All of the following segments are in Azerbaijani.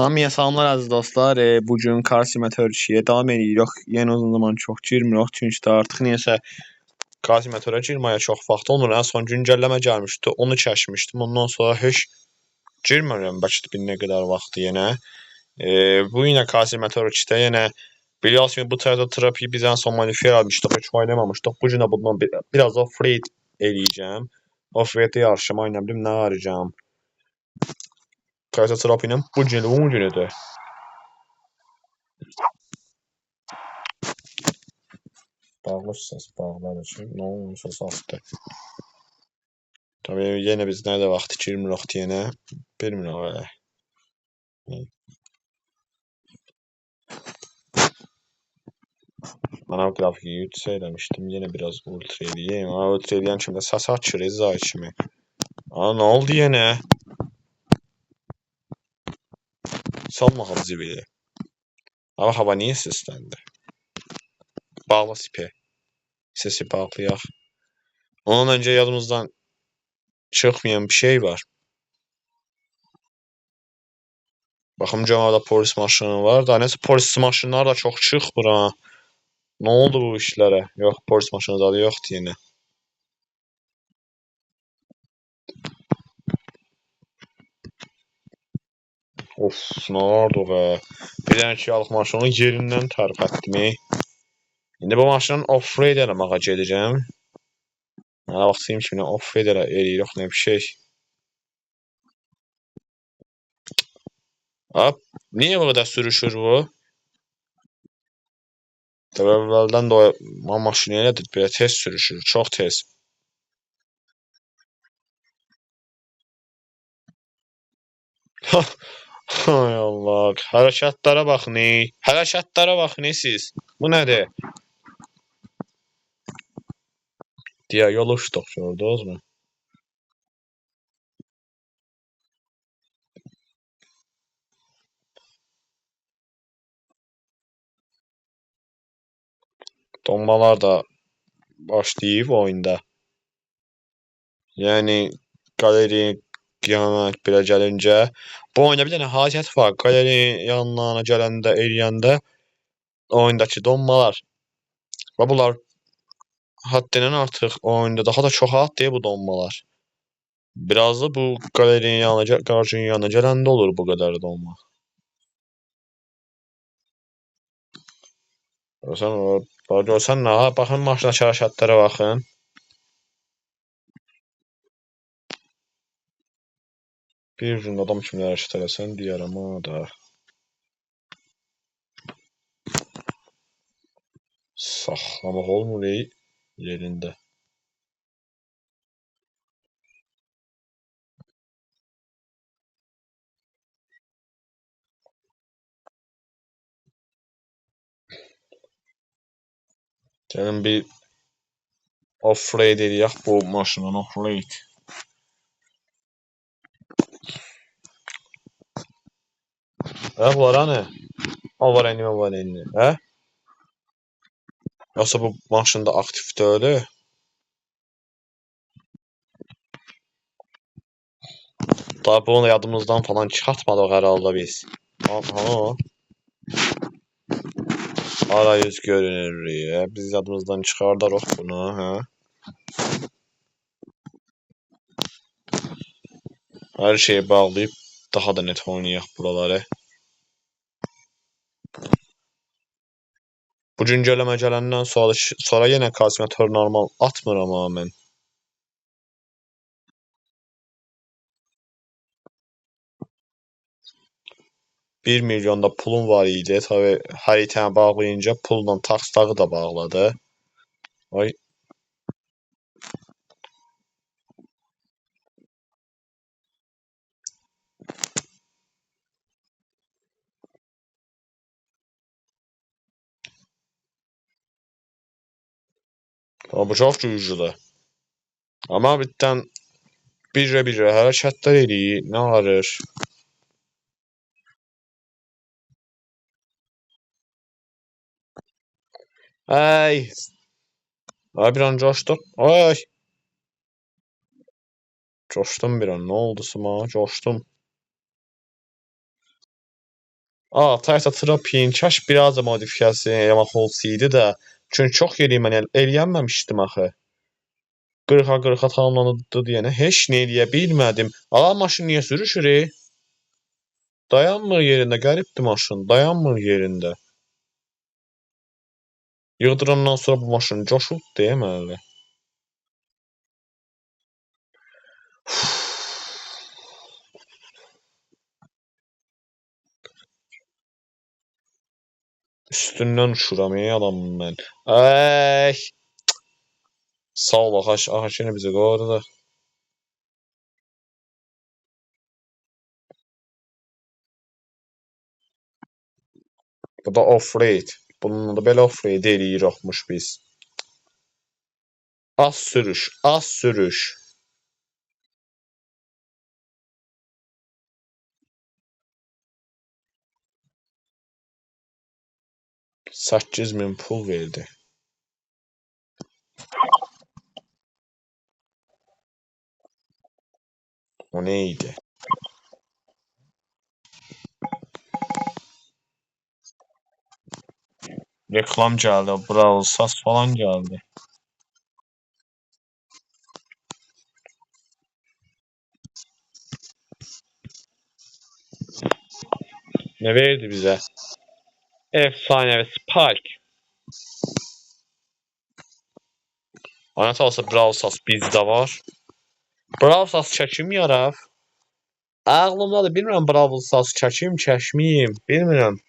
Hamıya salamlar əziz dostlar. Bugün Car Simulator 2-yə davam edirik. Yeni uzun zaman çox girmirik çünki də artıq niyəsə Car Simulator-a girməyə çox vaxt olmur. Ən son güncəlləmə gəlmişdi, onu çəkmişdim. Ondan sonra heç girmirəm, bəlkə bir nə qədər vaxt yenə. Bu yenə Car Simulator 2-də yenə biliyorsunuz ki, bu Toyota Trapi biz ən son modifiyə almışdıq, heç oynamamışdıq. Bu gün də bundan biraz off-road eləyəcəm. Off-road yarışıma ilə bilim nə arayacağım. Toyota Trapi'nin bu günüdür. Bağlı ses bağlar için. Ne olmuş o sattı. Tabii yine biz nerede vakti girmirik yine. Bilmiyorum öyle. Bana grafiği yükselmiştim. Yine biraz ultra edeyim. Ultra edeyim şimdi ses açır izah içimi. Ne oldu yine? Salma havzı bile. Ama hava niye seslendi? Bağla sipe. Sesi bağlayak. Ondan önce yadımızdan çıkmayan bir şey var. Baxım cəmada polis maşını var da, nəsə polis maşınları da çox çıxmır ha. Ne oldu bu işlərə? Yox, polis maşını da yoxdur yenə. Of, nə oldu be? Bir dənə kiralık maşını yerindən tərpətdim. İndi bu maşının off-road eləməyə gedəcəm. Mənə vaxtıyım ki, off-road eləyirik, nə bir şey. Hop, niye bu kadar sürüşür bu? Tabii əvvəldən də o maşını elədir, belə tez sürüşür, çox tez. Hay Allah, hərəkətlərə baxın, hərəkətlərə baxın siz. Bu nədir? Deyə yol uçduq, gördünüz mü? Donmalar da başlayıb oyunda. Yəni qaleri yanına belə gəlincə, bu oyunda bir dənə hadisə var. Qaleri yanlarına gələndə, eləyəndə oyundakı donmalar və bunlar həddindən artıq oyunda daha da çox artdı bu donmalar. Biraz da bu qalerinin yanına, qarşının yanına gələndə olur bu qədər donma. Görsən nə? Baxın maşındakı hərəkətlərə baxın. Bir gün adam kimi hərəkət eləsən deyərəm ha da. Saxlamaq olmur yerində. Gəlin bir off-road eləyək bu maşının off-road. Bunlar ne? Avarenli. Hə? Yoxsa bu maşında aktif deyil? Daha bunu yadımızdan falan çıxartmadıq herhalde biz. Aha. Arayüz görünür. Biz yadımızdan çıxardarıq bunu. Hə? Her şeyi bağlayıp daha da net oynayaq buraları. Bu güncəlləmə gələndən sonra yenə Car Simulator normal atmır amma mən. $1 milyon da pulum var idi. Tabii xəritəni bağlayınca pulla taxtağı da bağladı. Ay. Bu çox güclüdür. Amma bitdən birə hərəkətlər eləyir. Nə arır? Ay. Ay bir an coşdum. Ay. Coşdum bir an. Ne oldu Sima? Coşdum. Toyota Tropin kaş biraz da modifikasiya eləmək olsaydı da, çünki çox yeri mən eləyənməmişdim axı. 40-a 40-a tamamlandı deyənə heç nə eləyə bilmədim. Maşın niyə sürüşür? Dayanmır yerində, qəribdir maşın, dayanmır yerində. Yığdırandan sonra bu maşın coşub deməli. Üstündən uçuram adamım mən. Ay! Sağ ol Ağaç yenə bizi qorudu. Bu da off-road. Bununla da belə off-road eləyirik biz. Az sürüş, az sürüş. 8.000 pul verdi. O neydi? Reklam gəldi, Brawl Stars falan gəldi. Ne verdi bizə? Efsanevi Spike. Anət olsa Brawl Stars bizdə var. Brawl Stars çəkim yarab. Ağlımdadır, bilmirəm Brawl Stars çəkim, çəkməyim, bilmirəm.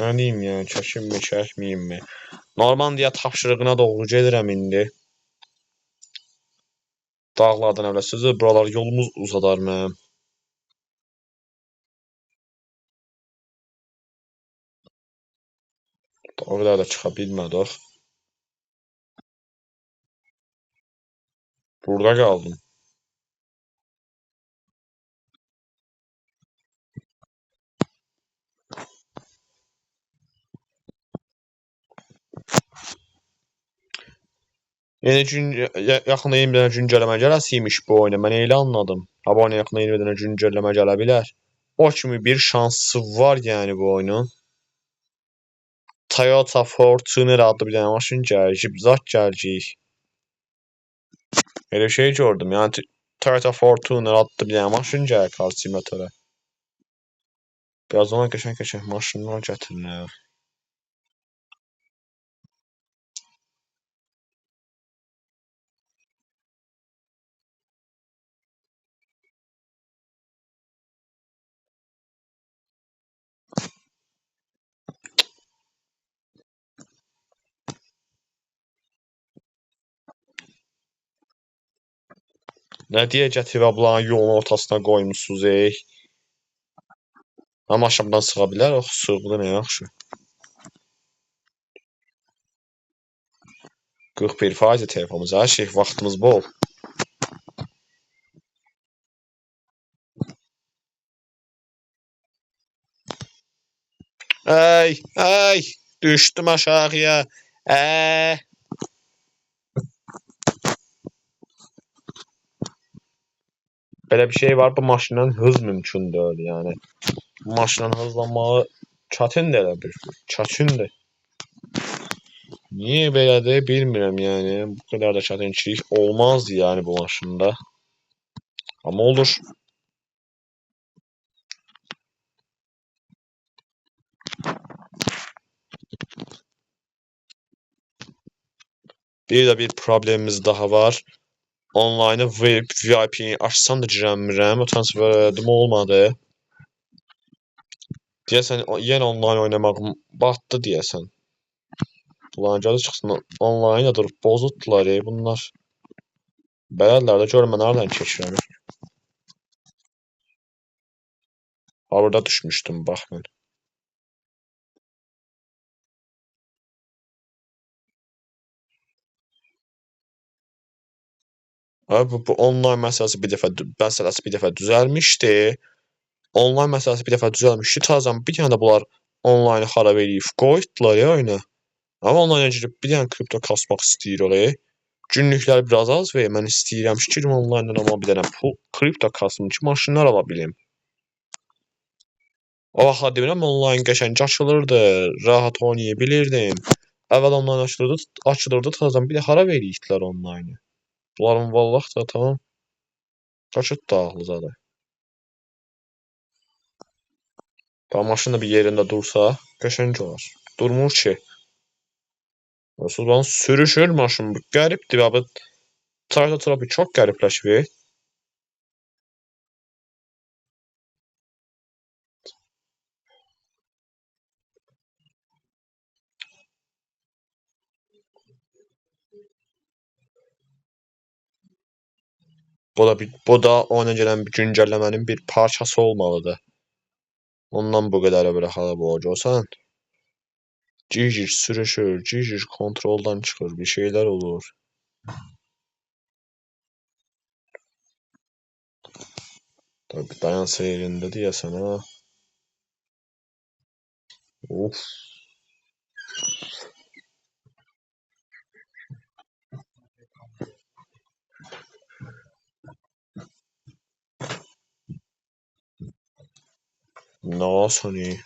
Nə deyim yəni, çəkimmi, çəkməyimmi? Normandiya tapşırığına doğru gedirəm indi. Dağlardan əvvəlsiz buralar yolumuz uzadar mənim. O qədər də çıxa bilmədik. Burada qaldım. Yaxında 20 dənə güncəlləmə gələsiymiş bu oyuna. Mən elə anladım. Bu oyuna yaxında 20 dənə güncəlləmə gələ bilər. O kimi bir şansı var yəni bu oyunun. Toyota Fortuner adlı bir dənə maşın gəlir, zat gələcək. Elə şey gördüm. Yəni Toyota Fortuner adlı bir dənə maşın gəlir kalsimetrə. Biraz ona qəşəng maşınlar gətirirlər. Nə deyə gətirib bunların yolun ortasına qoymuşsunuz, ey? Amma maşından sığa bilər, o sığdı nə yaxşı. 41% telefonumuz, hər şey vaxtımız bol. Ay, düşdüm aşağıya. Belə bir şey var, bu maşından hız mümkün deyil, yəni. Bu maşından hızlanmağı çətindir elə bir, çətindir. Niyə belədir, bilmirəm, yəni. Bu qədər də çətinçilik olmaz, yəni bu maşında. Amma olur. Bir də bir problemimiz daha var. Online'ı VIP'ni açsam da girəmirəm. O transfer elədim, olmadı. Deyəsən, yenə online oynamağım batdı deyəsən. Bunların gözü çıxsın, online da durub bozutdular, bunlar. Belədirlər də, görün mən haradan keçirəm. Burada düşmüşdüm, bax mən. Bu online məsələsi bir dəfə düzəlmişdi. Online məsələsi bir dəfə düzəlmişdi. Tazən bir dənə də bunlar online xarab eləyib qoydular ya oyunu. Amma online girib bir dənə kripto kasmaq istəyir oraya. Günlüklər biraz az və mən istəyirəm ki, girim onlayndan amma bir dənə pul, kripto kasım ki, maşınlar ala bilim. O vaxt deyirəm onlayn qəşəng açılırdı, rahat oynaya bilirdim. Əvvəl onlayn açılırdı, təzədən bir də hara verirdilər onlaynı. Bunların vallahi da tamam. Qaçıb dağlızadı. Tam maşın da bir yerində dursa, qəşəng olar. Durmur ki. Sudan sürüşür maşın. Qəribdir abi. Tarta trafik çox qəribləşib. Bu da oyuna gələn bir güncəlləmənin bir parçası olmalıdır. Ondan bu qədər belə xarab olacaqsan. Cicir sürüşür, cicir kontroldan çıxır, bir şeylər olur. Tabii dayansa yerində deyəsən ha. Of. Nasıl hani?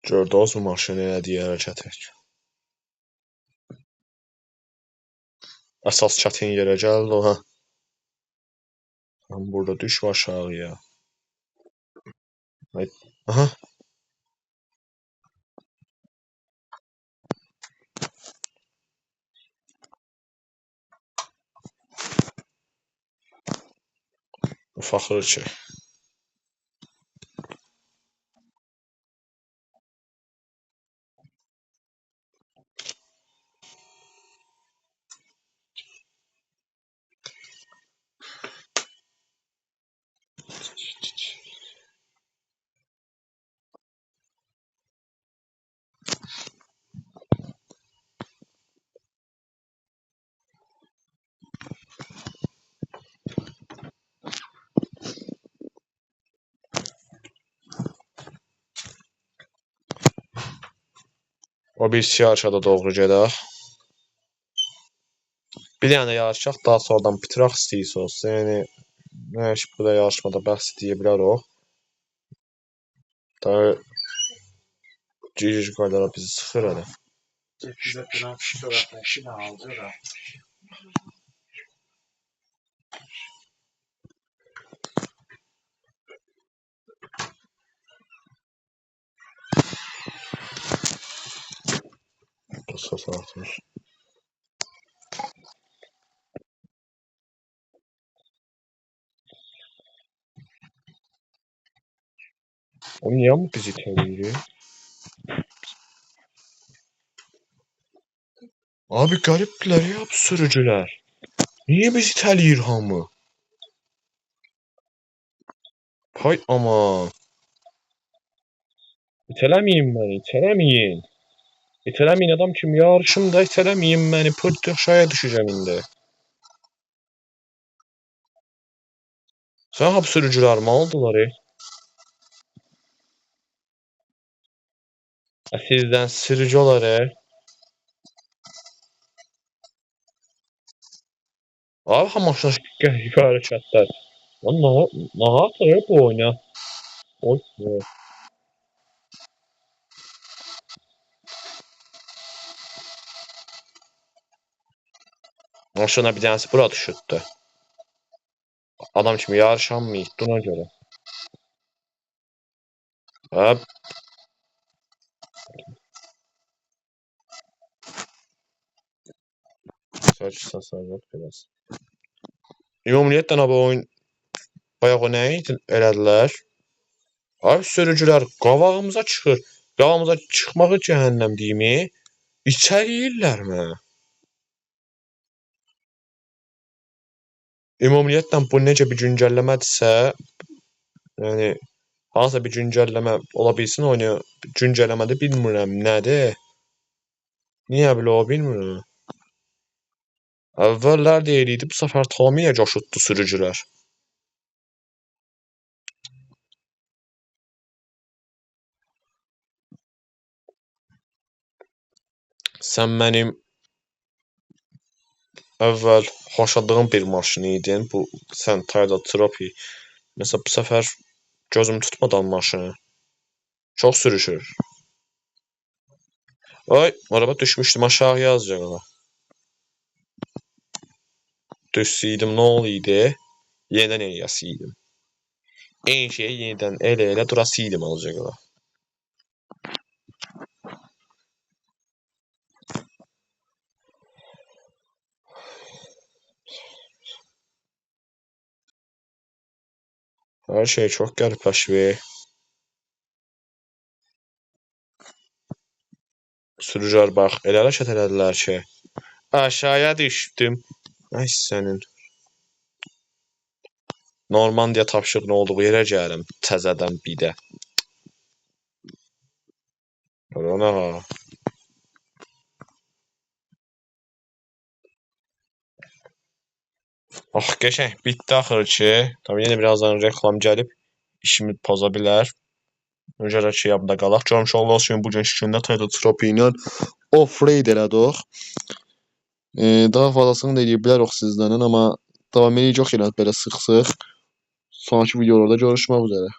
Gördünüz mü maşını elədiyi hərəkəti? Əsas çətin yerə gəldi o ha. Sen burada düşme aşağıya. Aha. Faxır ki. O bir yarışa da doğru gedək. Bir dənə yarışaq, daha sonradan bitirək istəyirsiniz. Yəni nə iş bu da yarışmada bəhs edə bilər o. Daha cici qaydalar bizi sıxır hələ. Qısa saatmış. O niyə mi bizi itələyir? Abi qəribdirlər ya bu sürücülər. Niyə bizi itələyir hamı? Hay aman. İtələməyin məni, itələməyin. İtələməyin adam kimi yarışımda itələməyin məni. Pırt aşağıya düşəcəm indi. Sən hap sürücülər malıdırlar Sizdən sürücü olar Abi ha maşına qəribə hərəkətlər. Lan nə atır bu oyuna? Oy. Maşına bir dənəsi bura düşürdü. Adam kimi yarışamayıq buna görə. Hə. Saçma biraz. Ümumiyyətlə bu oyun bayaq o nə idi elədilər? Abi sürücülər qabağımıza çıxır. Qabağımıza çıxmağı cəhənnəm deyimi? İçəriyirlərmi? Ümumiyyətlə bu necə bir güncəlləmədirsə, yəni hansısa bir güncəlləmə ola bilsin, oyunu güncəlləmədə bilmirəm nədir. Niyə belə o bilmirəm. Əvvəllər deyildi, bu səfər tamamilə coşutdu sürücülər. Sən mənim əvvəl xoşladığım bir maşın idin. Bu sən Toyota Trophy. Məsələn, bu səfər gözüm tutmadan maşını. Çox sürüşür. Ay, araba düşmüşdüm aşağıya azıcık. Düşsəydim nə olaydı? Yenidən eləyəsiydim. Eyni şeyi yenidən elə durasıydım azıcık. Hər şey çox qəribləşir. Sürücülər bax, elə hərəkət elədilər ki, aşağıya düşdüm. Ay sənin. Normandiya tapşırığının olduğu yerə gəlim təzədən bir də. Ana. Ah, qəşəng bitdi axır ki. Tabii yenə birazdan reklam gəlib işimi poza bilər. Ona görə ki, yadımda qalaq. Görmüş olduğunuz kimi bugünkü gündə Toyota Trophy ilə off-road elədik. Daha fazlasını da eləyə bilərik sizdən, amma davam eləyəcək elə belə sıx-sıx. Sonraki videolarda görüşmək üzrə.